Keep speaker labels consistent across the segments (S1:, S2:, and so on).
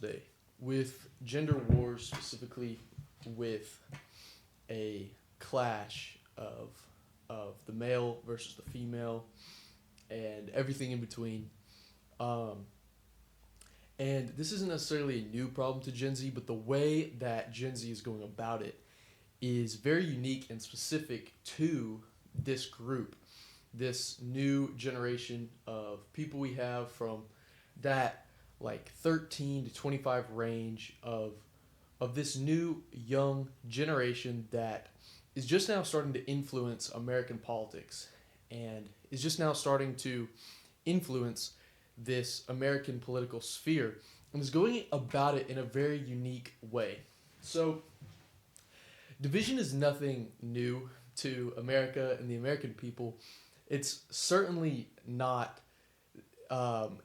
S1: today with gender wars, specifically with a clash of the male versus the female and everything in between. Um, and this isn't necessarily a new problem to Gen Z, but the way that Gen Z is going about it is very unique and specific to this group, this new generation of people we have from that like 13 to 25 range of this new young generation that is just now starting to influence American politics and is just now starting to influence this American political sphere and is going about it in a very unique way. So, division is nothing new to America and the American people. It's certainly not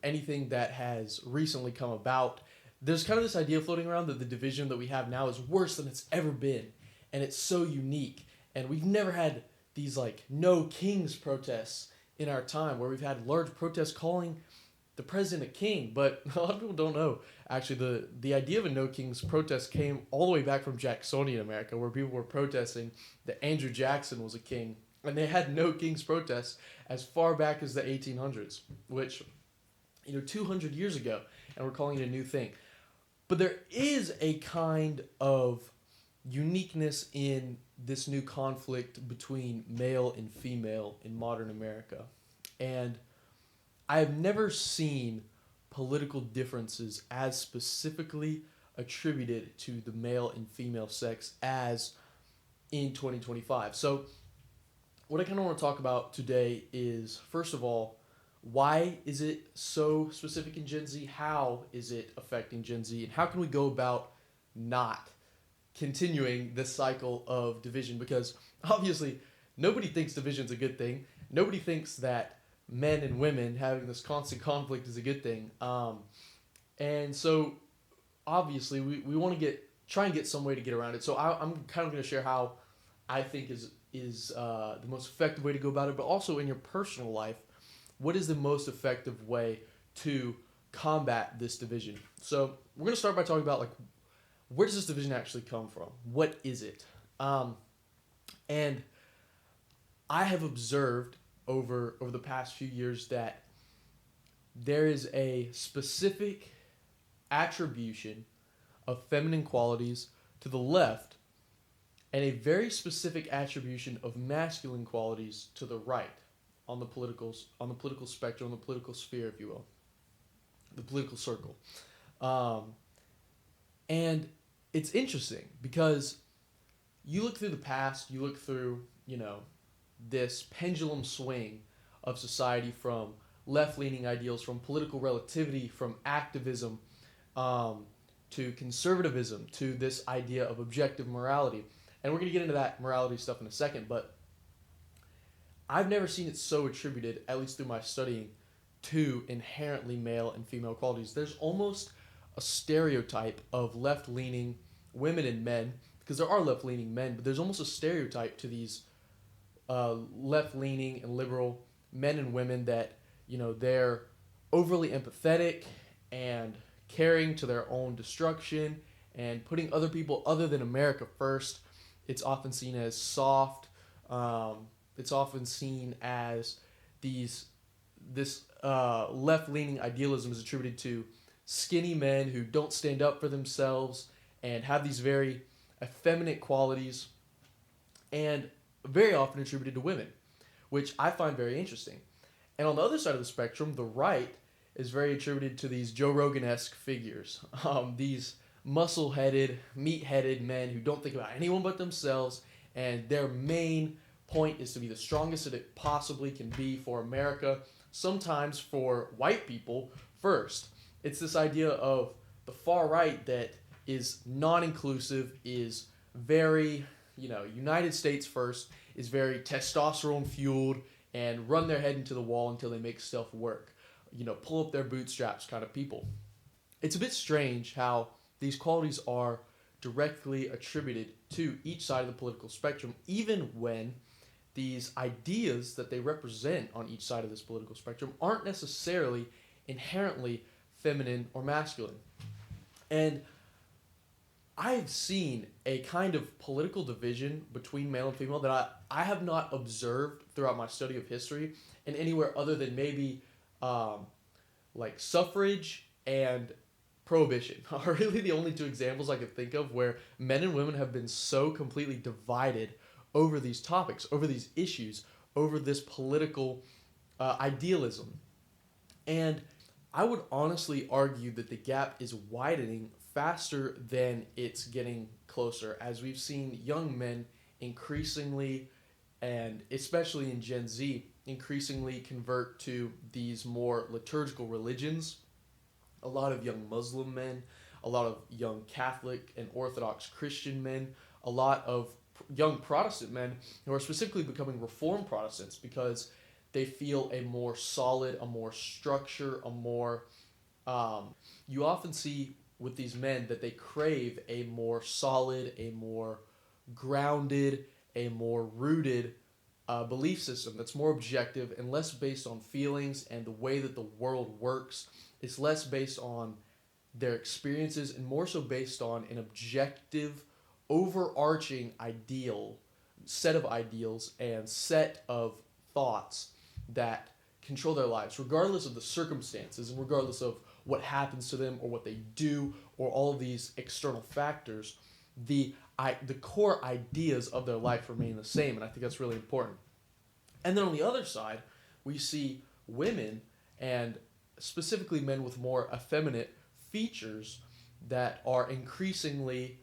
S1: anything that has recently come about. There's kind of this idea floating around that the division that we have now is worse than it's ever been, and it's so unique. And we've never had these like no kings protests in our time, where we've had large protests calling the president a king. But a lot of people don't know. Actually, the idea of a no kings protest came all the way back from Jacksonian America, where people were protesting that Andrew Jackson was a king, and they had no kings protests as far back as the 1800s, which 200 years ago, and we're calling it a new thing. But there is a kind of uniqueness in this new conflict between male and female in modern America. And I have never seen political differences as specifically attributed to the male and female sex as in 2025. So, what I kind of want to talk about today is, first of all, why is it so specific in Gen Z? How is it affecting Gen Z? And how can we go about not continuing this cycle of division? Because obviously, nobody thinks division's a good thing. Nobody thinks that men and women having this constant conflict is a good thing. And so, obviously, we want to try and get some way to get around it. So I'm kind of going to share how I think is the most effective way to go about it, but also in your personal life, what is the most effective way to combat this division? So we're going to start by talking about, like, where does this division actually come from? What is it? And I have observed over the past few years that there is a specific attribution of feminine qualities to the left and a very specific attribution of masculine qualities to the right on the political spectrum, on the political sphere, if you will, the political circle. And it's interesting because you look through the past, you look through, this pendulum swing of society from left-leaning ideals, from political relativity, from activism, to conservatism, to this idea of objective morality. And we're going to get into that morality stuff in a second, but I've never seen it so attributed, at least through my studying, to inherently male and female qualities. There's almost a stereotype of left-leaning women and men, because there are left-leaning men, but there's almost a stereotype to these left-leaning and liberal men and women that, they're overly empathetic and caring to their own destruction and putting other people other than America first. It's often seen as soft. It's often seen as this left-leaning idealism is attributed to skinny men who don't stand up for themselves and have these very effeminate qualities, and very often attributed to women, which I find very interesting. And on the other side of the spectrum, the right is very attributed to these Joe Rogan-esque figures, these muscle-headed, meat-headed men who don't think about anyone but themselves, and their main point is to be the strongest that it possibly can be for America, sometimes for white people first. It's this idea of the far right that is non-inclusive, is very, United States first, is very testosterone-fueled, and run their head into the wall until they make stuff work. Pull up their bootstraps kind of people. It's a bit strange how these qualities are directly attributed to each side of the political spectrum, even when these ideas that they represent on each side of this political spectrum aren't necessarily inherently feminine or masculine. And I've seen a kind of political division between male and female that I have not observed throughout my study of history in anywhere other than maybe um, like suffrage and prohibition are really the only two examples I could think of where men and women have been so completely divided over these topics, over these issues, over this political idealism. And I would honestly argue that the gap is widening faster than it's getting closer, as we've seen young men increasingly, and especially in Gen Z, increasingly convert to these more liturgical religions. A lot of young Muslim men, a lot of young Catholic and Orthodox Christian men, a lot of young Protestant men who are specifically becoming Reformed Protestants because they feel a more solid, a more structure, a more. You often see with these men that they crave a more solid, a more grounded, a more rooted belief system that's more objective and less based on feelings and the way that the world works. It's less based on their experiences and more so based on an objective, overarching ideal, set of ideals and set of thoughts that control their lives, regardless of the circumstances and regardless of what happens to them or what they do or all of these external factors. The core ideas of their life remain the same, and I think that's really important. And then on the other side, we see women, and specifically men with more effeminate features that are increasingly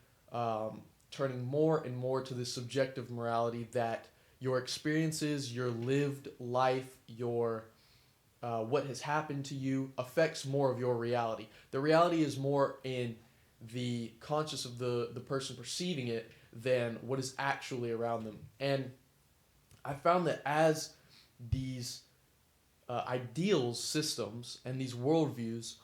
S1: turning more and more to this subjective morality that your experiences, your lived life, your what has happened to you affects more of your reality. The reality is more in the conscious of the person perceiving it than what is actually around them. And I found that as these ideals, systems, and these worldviews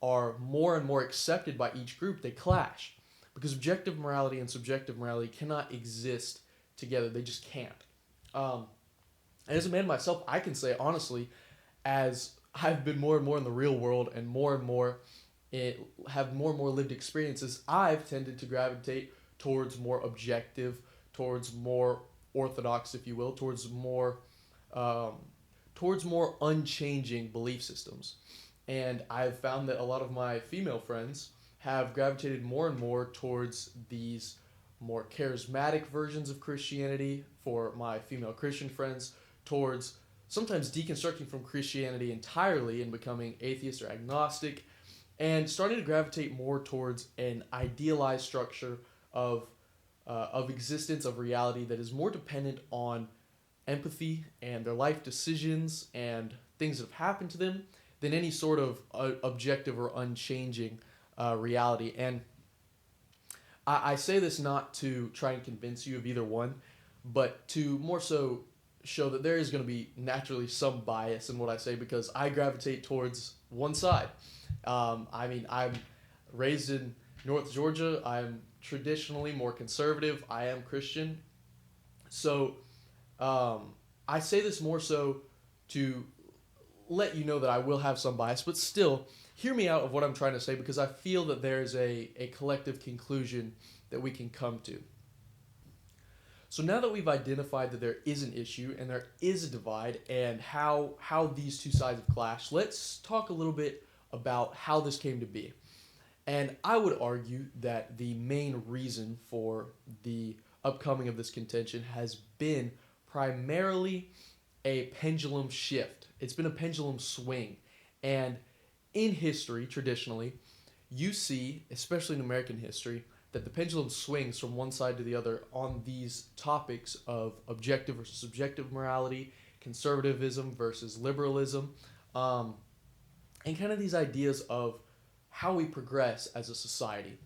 S1: are more and more accepted by each group, they clash. Because objective morality and subjective morality cannot exist together. They just can't. And as a man myself, I can say honestly, as I've been more and more in the real world and more have more and more lived experiences, I've tended to gravitate towards more objective, towards more orthodox, if you will, um, towards more unchanging belief systems. And I've found that a lot of my female friends have gravitated more and more towards these more charismatic versions of Christianity, for my female Christian friends, towards sometimes deconstructing from Christianity entirely and becoming atheist or agnostic, and starting to gravitate more towards an idealized structure of existence, of reality that is more dependent on empathy and their life decisions and things that have happened to them than any sort of objective or unchanging reality. And I say this not to try and convince you of either one, but to more so show that there is going to be naturally some bias in what I say because I gravitate towards one side. I'm raised in North Georgia. I'm traditionally more conservative. I am Christian. So I say this more so to let you know that I will have some bias, but still hear me out of what I'm trying to say because I feel that there is a collective conclusion that we can come to. So now that we've identified that there is an issue and there is a divide and how these two sides have clashed, let's talk a little bit about how this came to be. And I would argue that the main reason for the upcoming of this contention has been primarily a pendulum shift. It's been a pendulum swing. And in history, traditionally, you see, especially in American history, that the pendulum swings from one side to the other on these topics of objective versus subjective morality, conservatism versus liberalism, and kind of these ideas of how we progress as a society.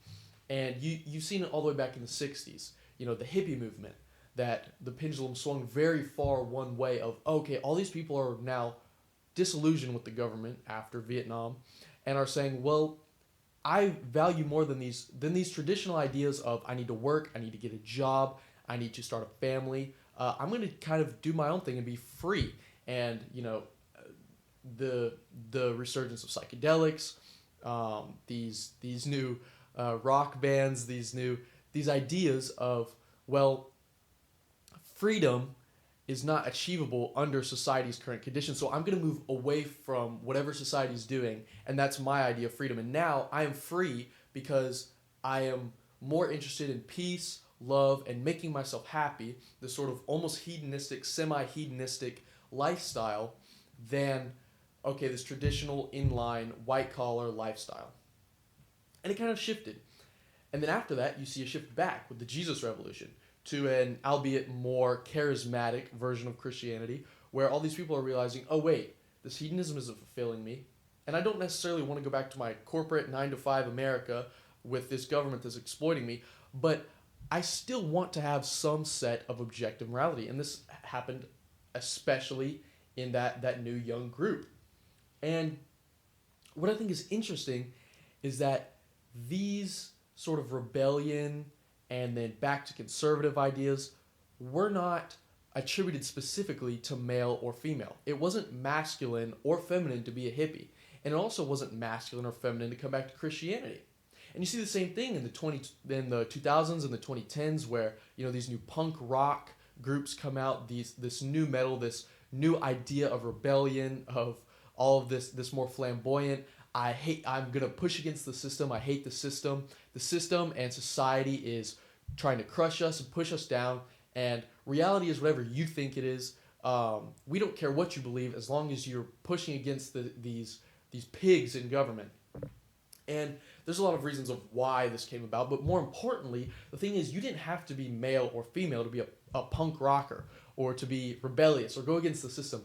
S1: And you've seen it all the way back in the 60s, the hippie movement, that the pendulum swung very far one way of, okay, all these people are now disillusioned with the government after Vietnam and are saying, well, I value more than these traditional ideas of I need to work, I need to get a job, I need to start a family. I'm going to kind of do my own thing and be free. And the resurgence of psychedelics, these new rock bands, these ideas of, well, freedom is not achievable under society's current conditions. So I'm going to move away from whatever society's doing, and that's my idea of freedom. And now I am free because I am more interested in peace, love, and making myself happy, this sort of almost hedonistic, semi-hedonistic lifestyle, than, okay, this traditional inline white-collar lifestyle. And it kind of shifted. And then after that, you see a shift back with the Jesus Revolution to an albeit more charismatic version of Christianity, where all these people are realizing, oh wait, this hedonism isn't fulfilling me, and I don't necessarily want to go back to my corporate 9-to-5 America with this government that's exploiting me, but I still want to have some set of objective morality. And this happened especially in that new young group. And what I think is interesting is that these sort of rebellion and then back to conservative ideas were not attributed specifically to male or female. It wasn't masculine or feminine to be a hippie. And it also wasn't masculine or feminine to come back to Christianity. And you see the same thing in the 2000s and the 2010s, where these new punk rock groups come out, this new metal, this new idea of rebellion, of all of this more flamboyant. I'm gonna push against the system. I hate the system. The system and society is trying to crush us and push us down. And reality is whatever you think it is. We don't care what you believe as long as you're pushing against these pigs in government. And there's a lot of reasons of why this came about, but more importantly, the thing is, you didn't have to be male or female to be a punk rocker or to be rebellious or go against the system.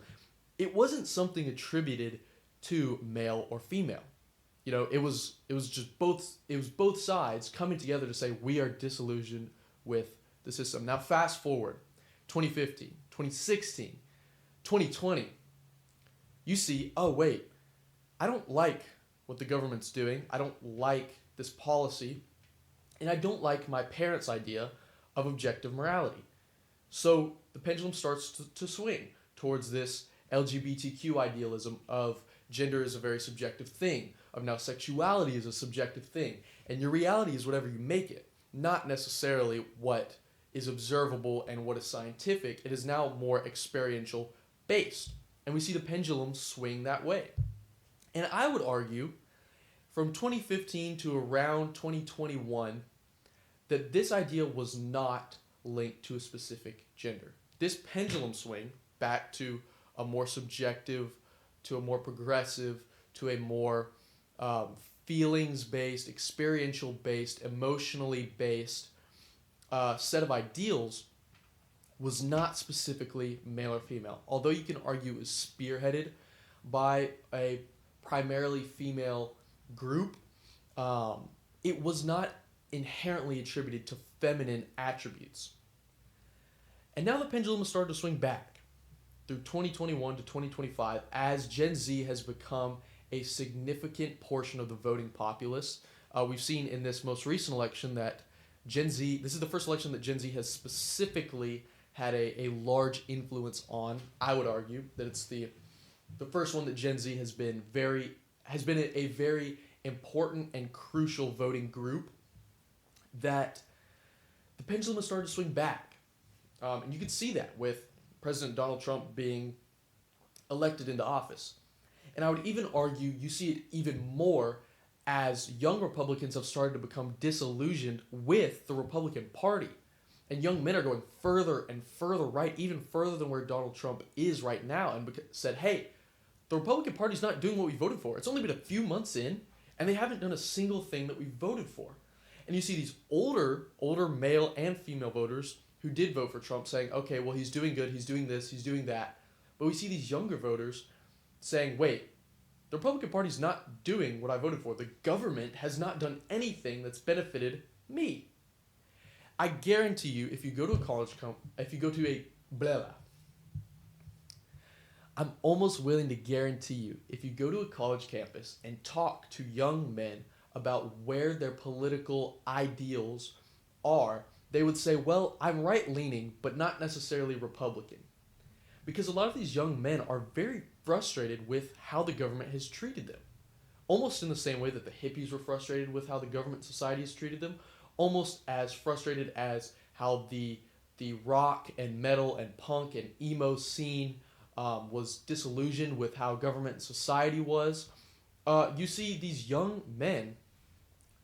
S1: It wasn't something attributed to male or female. It was just both sides coming together to say we are disillusioned with the system. Now fast forward 2015, 2016, 2020. You see, oh wait, I don't like what the government's doing. I don't like this policy, and I don't like my parents' idea of objective morality. So the pendulum starts to swing towards this LGBTQ idealism of gender is a very subjective thing, of now sexuality is a subjective thing, and your reality is whatever you make it, not necessarily what is observable and what is scientific. It is now more experiential based, and we see the pendulum swing that way. And I would argue from 2015 to around 2021 that this idea was not linked to a specific gender. This pendulum swing back to a more subjective, to a more progressive, to a more feelings-based, experiential-based, emotionally-based set of ideals was not specifically male or female. Although you can argue it was spearheaded by a primarily female group, it was not inherently attributed to feminine attributes. And now the pendulum has started to swing back through 2021 to 2025 as Gen Z has become a significant portion of the voting populace. We've seen in this most recent election that Gen Z, this is the first election that Gen Z has specifically had a large influence on. I would argue that it's the first one that Gen Z has been a very important and crucial voting group, that the pendulum has started to swing back. And you can see that with President Donald Trump being elected into office. And I would even argue you see it even more as young Republicans have started to become disillusioned with the Republican Party. And young men are going further and further right, even further than where Donald Trump is right now, and said, hey, the Republican Party's not doing what we voted for. It's only been a few months in, and they haven't done a single thing that we voted for. And you see these older male and female voters who did vote for Trump saying, okay, well, he's doing good, he's doing this, he's doing that. But we see these younger voters saying, wait, the Republican Party's not doing what I voted for. The government has not done anything that's benefited me. I guarantee you, if you go to a I'm almost willing to guarantee you, if you go to a college campus and talk to young men about where their political ideals are, they would say, well, I'm right-leaning, but not necessarily Republican. Because a lot of these young men are very frustrated with how the government has treated them. almost in the same way that the hippies were frustrated with how the government society has treated them, almost as frustrated as how the rock and metal and punk and emo scene was disillusioned with how government and society was. You see these young men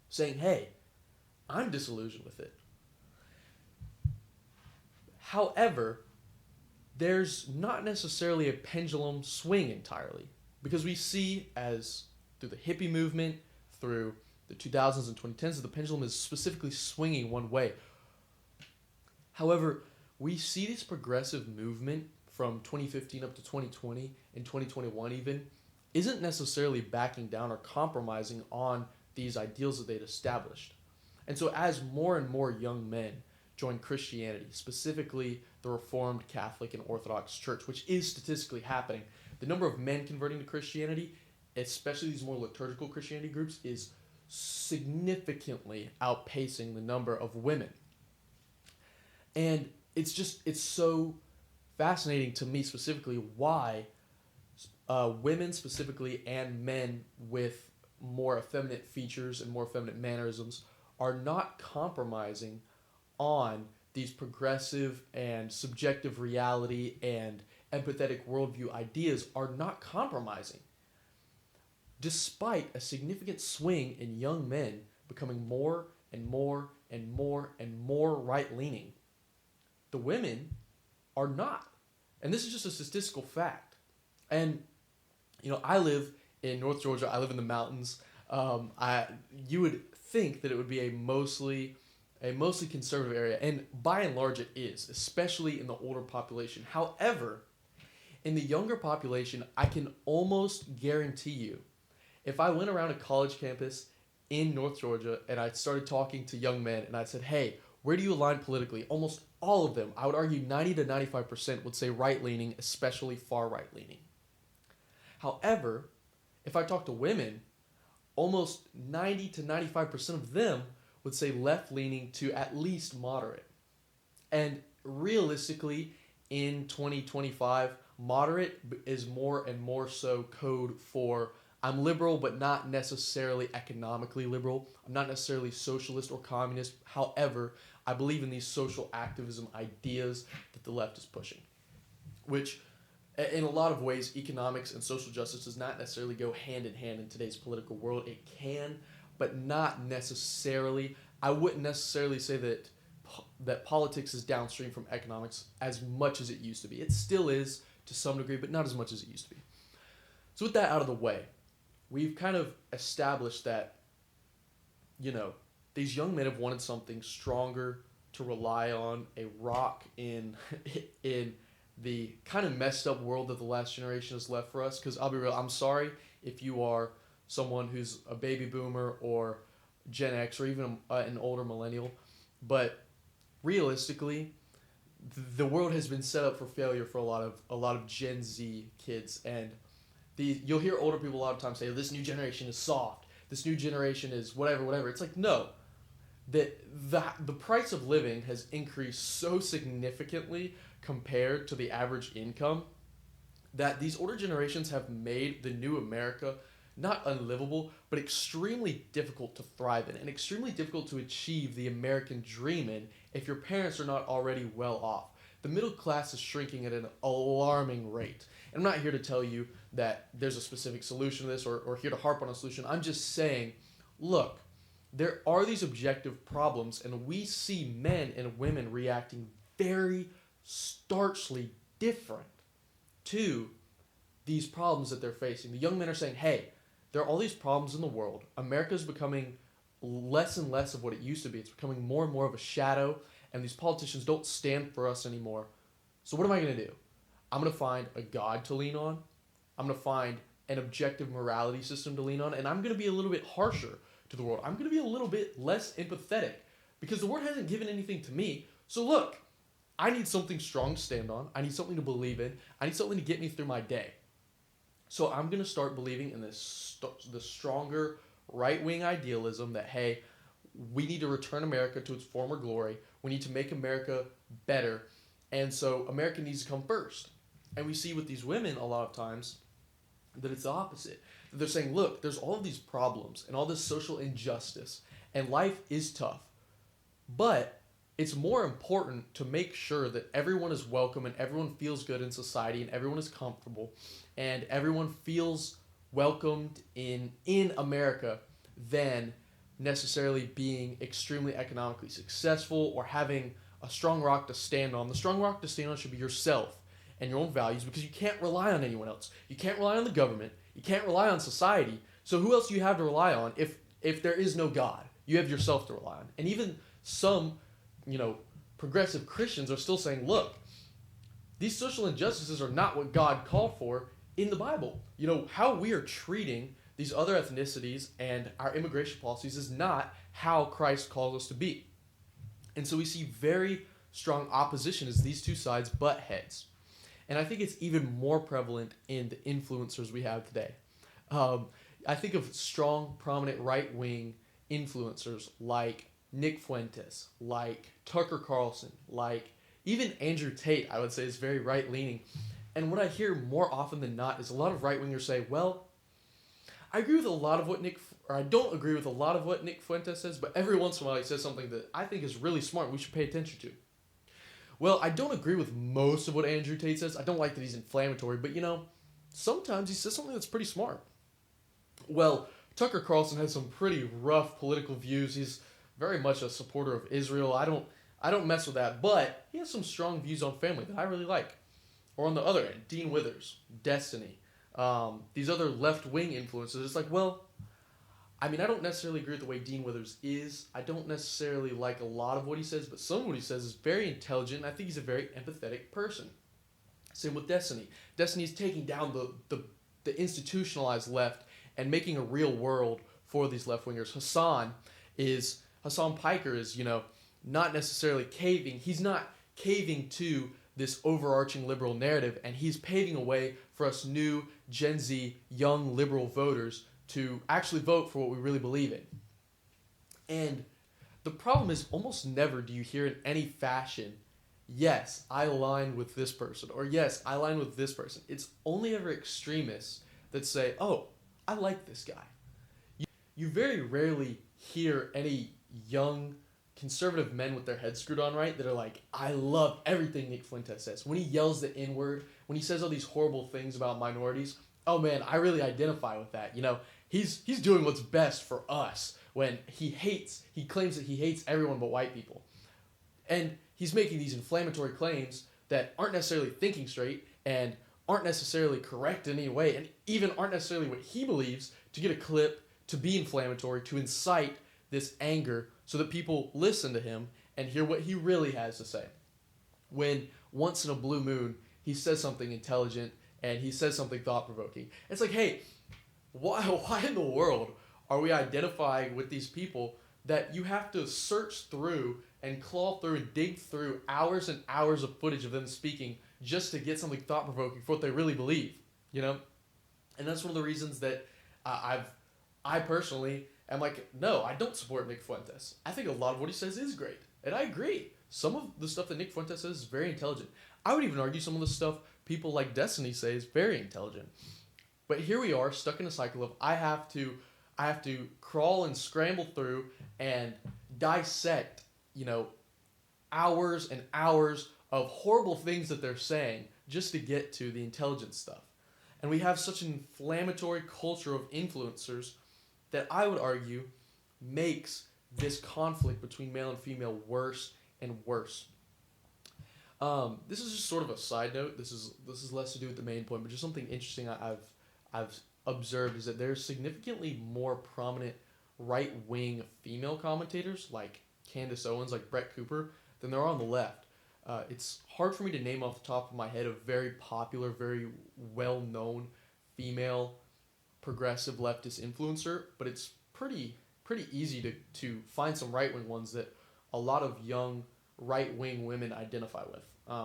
S1: saying, "Hey, I'm disillusioned with it." However, there's not necessarily a pendulum swing entirely, because we see as through the hippie movement, through the 2000s and 2010s, that the pendulum is specifically swinging one way. However, we see this progressive movement from 2015 up to 2020 and 2021 even isn't necessarily backing down or compromising on these ideals that they'd established. And so as more and more young men join Christianity, specifically the Reformed Catholic and Orthodox Church, which is statistically happening, the number of men converting to Christianity, especially these more liturgical Christianity groups, is significantly outpacing the number of women. And it's so fascinating to me specifically why women specifically and men with more effeminate features and more effeminate mannerisms are not compromising on these progressive and subjective reality and empathetic worldview ideas, are not compromising. Despite a significant swing in young men becoming more and more and more and more right-leaning, the women are not. And this is just a statistical fact. And, I live in North Georgia. I live in the mountains. You would think that it would be a mostly conservative area, and by and large it is, especially in the older population. However, in the younger population, I can almost guarantee you, if I went around a college campus in North Georgia and I started talking to young men and I said, "Hey, where do you align politically?" Almost all of them, I would argue 90 to 95%, would say right-leaning, especially far right-leaning. However, if I talk to women, almost 90 to 95% of them would say left-leaning to at least moderate. And realistically, in 2025, moderate is more and more so code for I'm liberal, but not necessarily economically liberal. I'm not necessarily socialist or communist. However, I believe in these social activism ideas that the left is pushing, which in a lot of ways, economics and social justice does not necessarily go hand in hand in today's political world. It can, but not necessarily. I wouldn't necessarily say that politics is downstream from economics as much as it used to be. It still is to some degree, but not as much as it used to be. So with that out of the way, we've kind of established that, these young men have wanted something stronger to rely on, a rock in the kind of messed up world that the last generation has left for us. Because I'll be real, I'm sorry if you are someone who's a baby boomer or Gen X or even an older millennial, but realistically, the world has been set up for failure for a lot of Gen Z kids, and you'll hear older people a lot of times say, "This new generation is soft. This new generation is whatever." It's like, no. The price of living has increased so significantly compared to the average income that these older generations have made the new America not unlivable, but extremely difficult to thrive in and extremely difficult to achieve the American dream in if your parents are not already well off. The middle class is shrinking at an alarming rate. And I'm not here to tell you that there's a specific solution to this or here to harp on a solution. I'm just saying, look, there are these objective problems, and we see men and women reacting very starkly different to these problems that they're facing. The young men are saying, "Hey, there are all these problems in the world. America's becoming less and less of what it used to be. It's becoming more and more of a shadow, and these politicians don't stand for us anymore. So what am I going to do? I'm going to find a God to lean on. I'm going to find an objective morality system to lean on, and I'm going to be a little bit harsher to the world. I'm going to be a little bit less empathetic because the world hasn't given anything to me. So look, I need something strong to stand on. I need something to believe in. I need something to get me through my day. So I'm going to start believing in the stronger right-wing idealism that, hey, we need to return America to its former glory. We need to make America better. And so America needs to come first." And we see with these women a lot of times that it's the opposite. They're saying, look, there's all of these problems and all this social injustice, and life is tough. But it's more important to make sure that everyone is welcome and everyone feels good in society and everyone is comfortable and everyone feels welcomed in America than necessarily being extremely economically successful or having a strong rock to stand on. The strong rock to stand on should be yourself and your own values, because you can't rely on anyone else. You can't rely on the government. You can't rely on society. So who else do you have to rely on if there is no God? You have yourself to rely on. And even some, progressive Christians are still saying, look, these social injustices are not what God called for in the Bible. How we are treating these other ethnicities and our immigration policies is not how Christ calls us to be. And so we see very strong opposition as these two sides butt heads. And I think it's even more prevalent in the influencers we have today. I think of strong, prominent right-wing influencers like Nick Fuentes, like Tucker Carlson, like even Andrew Tate, I would say, is very right-leaning. And what I hear more often than not is a lot of right-wingers say, well, I agree with a lot of what I don't agree with a lot of what Nick Fuentes says, but every once in a while he says something that I think is really smart and we should pay attention to. Well, I don't agree with most of what Andrew Tate says. I don't like that he's inflammatory, but sometimes he says something that's pretty smart. Well, Tucker Carlson has some pretty rough political views. He's very much a supporter of Israel. I don't mess with that, but he has some strong views on family that I really like. Or on the other end, Dean Withers, Destiny, these other left-wing influencers. It's like, well, I don't necessarily agree with the way Dean Withers is. I don't necessarily like a lot of what he says, but some of what he says is very intelligent. I think he's a very empathetic person. Same with Destiny. Destiny is taking down the institutionalized left and making a real world for these left-wingers. Hassan Piker is, not necessarily caving. He's not caving to this overarching liberal narrative, and he's paving a way for us new Gen Z young liberal voters to actually vote for what we really believe in. And the problem is almost never do you hear in any fashion, yes, I align with this person, or yes, I align with this person. It's only ever extremists that say, oh, I like this guy. You very rarely hear any young conservative men with their heads screwed on right that are like, I love everything Nick Fuentes says. When he yells the N-word, when he says all these horrible things about minorities, oh man, I really identify with that. He's doing what's best for us when he claims that he hates everyone but white people. And he's making these inflammatory claims that aren't necessarily thinking straight and aren't necessarily correct in any way, and even aren't necessarily what he believes, to get a clip, to be inflammatory, to incite this anger so that people listen to him and hear what he really has to say. When once in a blue moon, he says something intelligent and he says something thought-provoking. It's like, hey, why in the world are we identifying with these people that you have to search through and claw through and dig through hours and hours of footage of them speaking just to get something thought-provoking for what they really believe, And that's one of the reasons that I personally am like, no, I don't support Nick Fuentes. I think a lot of what he says is great, and I agree. Some of the stuff that Nick Fuentes says is very intelligent. I would even argue some of the stuff people like Destiny say is very intelligent. But here we are, stuck in a cycle of I have to crawl and scramble through and dissect, hours and hours of horrible things that they're saying just to get to the intelligent stuff. And we have such an inflammatory culture of influencers that I would argue makes this conflict between male and female worse and worse. This is just sort of a side note. This is less to do with the main point, but just something interesting I've observed is that there's significantly more prominent right-wing female commentators like Candace Owens, like Brett Cooper, than there are on the left. It's hard for me to name off the top of my head a very popular, very well-known female progressive leftist influencer, but it's pretty easy to find some right-wing ones that a lot of young right-wing women identify with,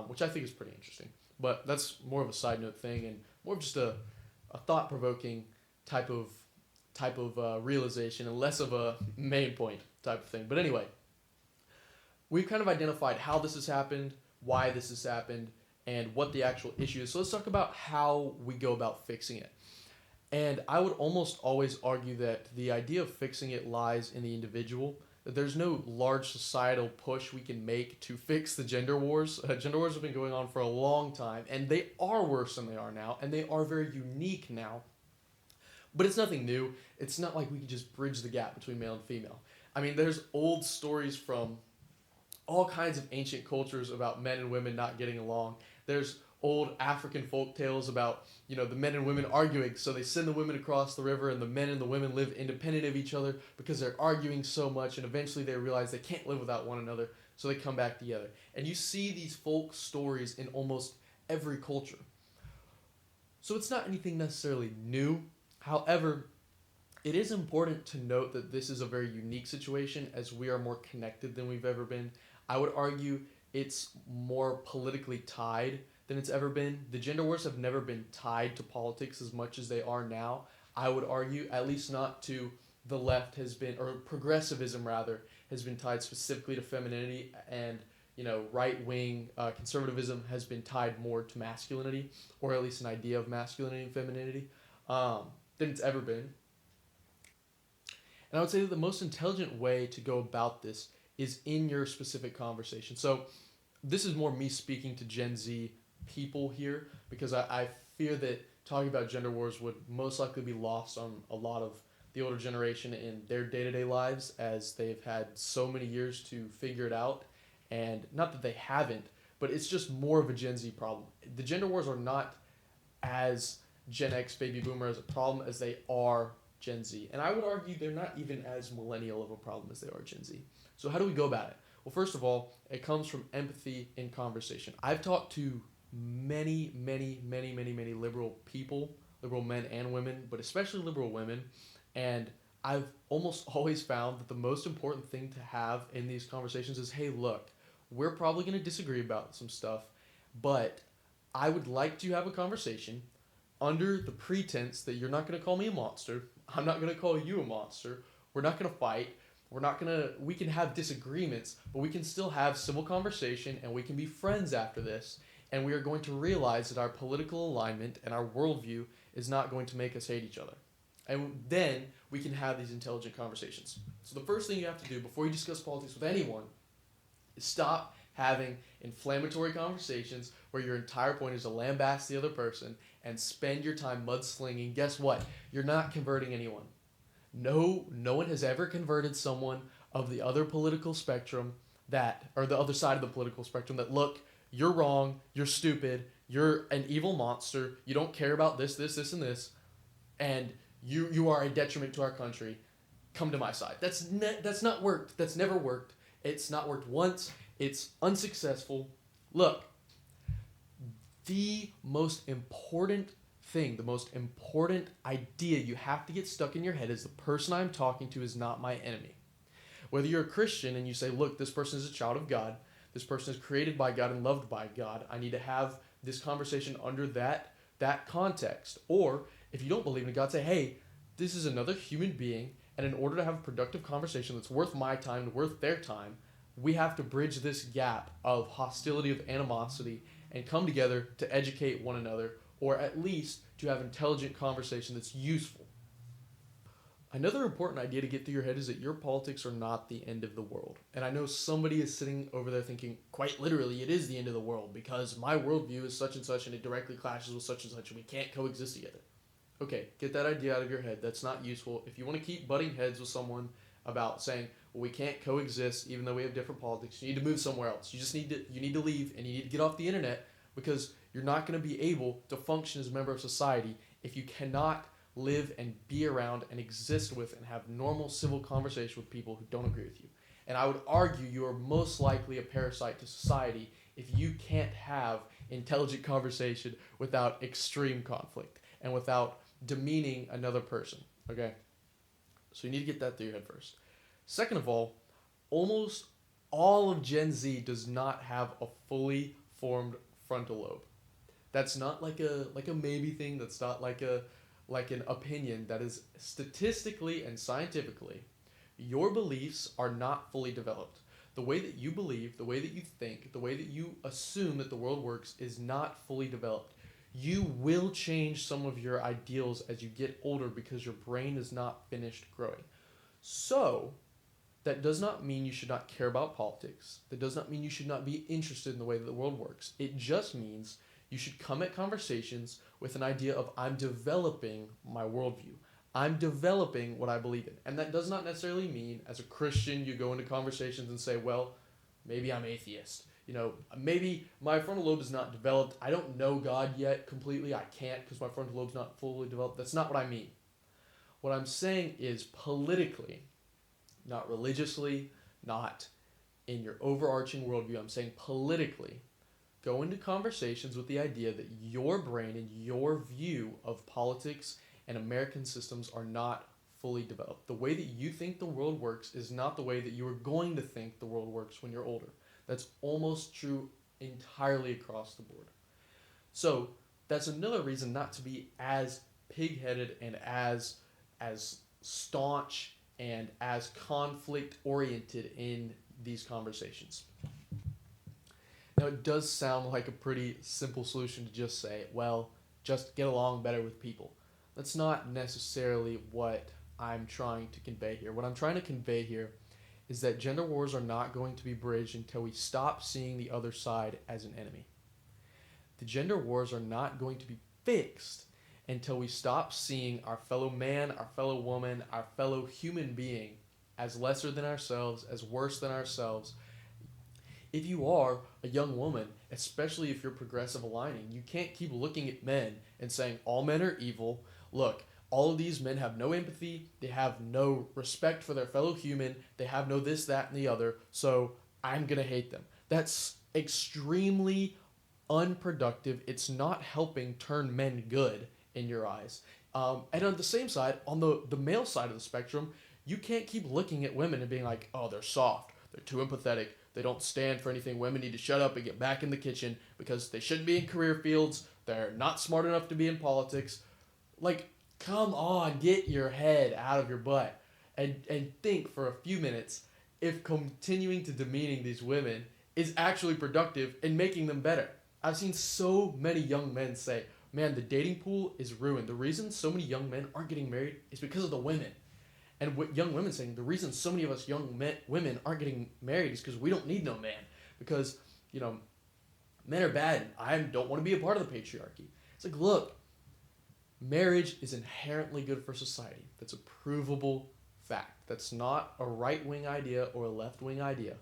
S1: which I think is pretty interesting. But that's more of a side note thing and more of just a thought-provoking type of realization and less of a main point type of thing. But anyway, we've kind of identified how this has happened, why this has happened, and what the actual issue is. So let's talk about how we go about fixing it. And I would almost always argue that the idea of fixing it lies in the individual. That there's no large societal push we can make to fix the gender wars. Gender wars have been going on for a long time, and they are worse than they are now, and they are very unique now. But it's nothing new. It's not like we can just bridge the gap between male and female. I mean, there's old stories from all kinds of ancient cultures about men and women not getting along. There's old African folk tales about, the men and women arguing, so they send the women across the river and the men and the women live independent of each other because they're arguing so much, and eventually they realize they can't live without one another, so they come back together. And you see these folk stories in almost every culture. So it's not anything necessarily new. However, it is important to note that this is a very unique situation as we are more connected than we've ever been. I would argue it's more politically tied than it's ever been. The gender wars have never been tied to politics as much as they are now. I would argue, at least not to the left has been, or progressivism rather, has been tied specifically to femininity, and right-wing conservatism has been tied more to masculinity, or at least an idea of masculinity and femininity, than it's ever been. And I would say that the most intelligent way to go about this is in your specific conversation. So this is more me speaking to Gen Z people here, because I fear that talking about gender wars would most likely be lost on a lot of the older generation in their day-to-day lives, as they've had so many years to figure it out. And not that they haven't, but it's just more of a Gen Z problem. The gender wars are not as Gen X baby boomer as a problem as they are Gen Z. And I would argue they're not even as millennial of a problem as they are Gen Z. So how do we go about it? Well, first of all, it comes from empathy in conversation. I've talked to many liberal people, liberal men and women, but especially liberal women, and I've almost always found that the most important thing to have in these conversations is, hey, look, we're probably going to disagree about some stuff, but I would like to have a conversation under the pretense that you're not going to call me a monster. I'm not going to call you a monster. We're not going to fight. We can have disagreements, but we can still have civil conversation, and we can be friends after this. And we are going to realize that our political alignment and our worldview is not going to make us hate each other. And then we can have these intelligent conversations. So the first thing you have to do before you discuss politics with anyone is stop having inflammatory conversations where your entire point is to lambaste the other person and spend your time mudslinging. Guess what? You're not converting anyone. No one has ever converted someone of the other political spectrum or the other side of the political spectrum that, look, you're wrong, you're stupid, you're an evil monster, you don't care about this, and this, and you are a detriment to our country. Come to my side. That's not worked. That's never worked. It's not worked once. It's unsuccessful. Look, the most important thing, the most important idea you have to get stuck in your head is the person I'm talking to is not my enemy. Whether you're a Christian and you say, look, this person is a child of God, this person is created by God and loved by God, I need to have this conversation under that context. Or if you don't believe in God, say, hey, this is another human being, and in order to have a productive conversation that's worth my time, worth their time, we have to bridge this gap of hostility, of animosity, and come together to educate one another, or at least to have intelligent conversation that's useful. Another important idea to get through your head is that your politics are not the end of the world. And I know somebody is sitting over there thinking, quite literally, it is the end of the world because my worldview is such and such and it directly clashes with such and such and we can't coexist together. Okay, get that idea out of your head. That's not useful. If you want to keep butting heads with someone about saying, well, we can't coexist even though we have different politics, you need to move somewhere else. You need to leave and you need to get off the internet, because you're not going to be able to function as a member of society if you cannot live and be around and exist with and have normal civil conversation with people who don't agree with you. And I would argue you are most likely a parasite to society if you can't have intelligent conversation without extreme conflict and without demeaning another person. Okay? So you need to get that through your head first. Second of all, almost all of Gen Z does not have a fully formed frontal lobe. That's not like a maybe thing. That's not like an opinion. That is statistically and scientifically, your beliefs are not fully developed. The way that you believe, the way that you think, the way that you assume that the world works is not fully developed. You will change some of your ideals as you get older because your brain is not finished growing. So, that does not mean you should not care about politics. That does not mean you should not be interested in the way that the world works. It just means you should come at conversations with an idea of I'm developing my worldview. I'm developing what I believe in. And that does not necessarily mean as a Christian you go into conversations and say, well, maybe I'm atheist. Maybe my frontal lobe is not developed. I don't know God yet completely. I can't because my frontal lobe's not fully developed. That's not what I mean. What I'm saying is politically, not religiously, not in your overarching worldview. I'm saying politically, go into conversations with the idea that your brain and your view of politics and American systems are not fully developed. The way that you think the world works is not the way that you are going to think the world works when you're older. That's almost true entirely across the board. So that's another reason not to be as pig-headed and as staunch and as conflict-oriented in these conversations. Now, it does sound like a pretty simple solution to just say, well, just get along better with people. That's not necessarily what I'm trying to convey here. What I'm trying to convey here is that gender wars are not going to be bridged until we stop seeing the other side as an enemy. The gender wars are not going to be fixed until we stop seeing our fellow man, our fellow woman, our fellow human being as lesser than ourselves, as worse than ourselves. If you are a young woman, especially if you're progressive aligning, you can't keep looking at men and saying all men are evil. Look, all of these men have no empathy, they have no respect for their fellow human, they have no this, that, and the other, so I'm going to hate them. That's extremely unproductive. It's not helping turn men good in your eyes. And on the same side, on the male side of the spectrum, you can't keep looking at women and being like, oh, they're soft, they're too empathetic, they don't stand for anything, women need to shut up and get back in the kitchen because they shouldn't be in career fields, they're not smart enough to be in politics. Like, come on, get your head out of your butt and think for a few minutes if continuing to demeaning these women is actually productive in making them better. I've seen so many young men say, man, the dating pool is ruined. The reason so many young men aren't getting married is because of the women. And young women saying, the reason so many of us women aren't getting married is because we don't need no man. Because, men are bad. I don't want to be a part of the patriarchy. It's like, look, marriage is inherently good for society. That's a provable fact. That's not a right-wing idea or a left-wing idea.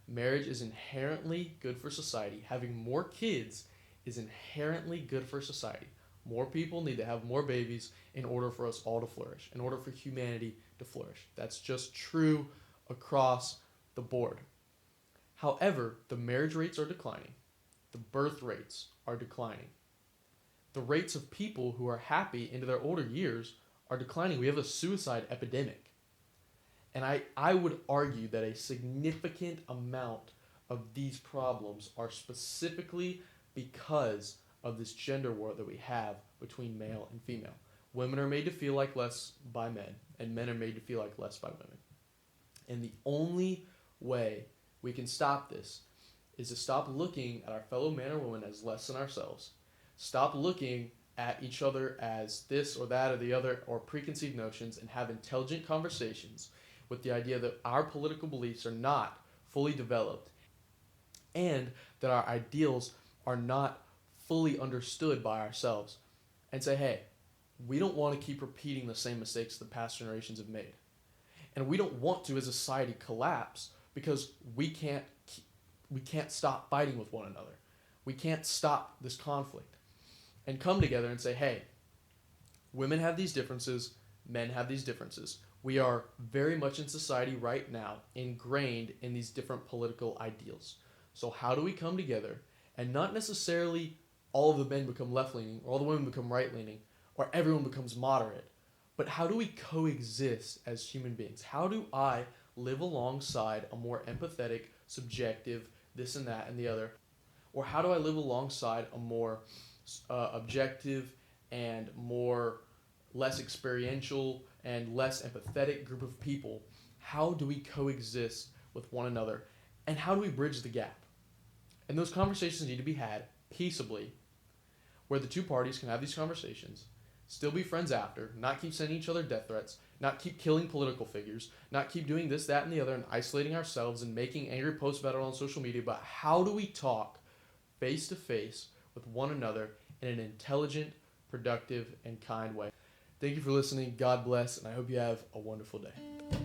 S1: Marriage is inherently good for society. Having more kids is inherently good for society. More people need to have more babies in order for us all to flourish, in order for humanity to flourish. That's just true across the board. However, the marriage rates are declining. The birth rates are declining. The rates of people who are happy into their older years are declining. We have a suicide epidemic. And I would argue that a significant amount of these problems are specifically because of this gender war that we have between male and female. Women are made to feel like less by men, and men are made to feel like less by women. And the only way we can stop this is to stop looking at our fellow man or woman as less than ourselves. Stop looking at each other as this or that or the other or preconceived notions and have intelligent conversations with the idea that our political beliefs are not fully developed and that our ideals are not fully understood by ourselves, and say, hey, we don't want to keep repeating the same mistakes the past generations have made. And we don't want to, as a society, collapse because we can't stop fighting with one another. We can't stop this conflict. And come together and say, hey, women have these differences, men have these differences. We are very much in society right now ingrained in these different political ideals. So how do we come together and not necessarily all of the men become left-leaning or all the women become right-leaning or everyone becomes moderate, but how do we coexist as human beings? How do I live alongside a more empathetic, subjective, this and that and the other? Or how do I live alongside a more objective and less experiential and less empathetic group of people? How do we coexist with one another? And how do we bridge the gap? And those conversations need to be had peaceably where the two parties can have these conversations, still be friends after, not keep sending each other death threats, not keep killing political figures, not keep doing this, that, and the other, and isolating ourselves and making angry posts about it on social media, but how do we talk face to face with one another in an intelligent, productive, and kind way. Thank you for listening. God bless, and I hope you have a wonderful day.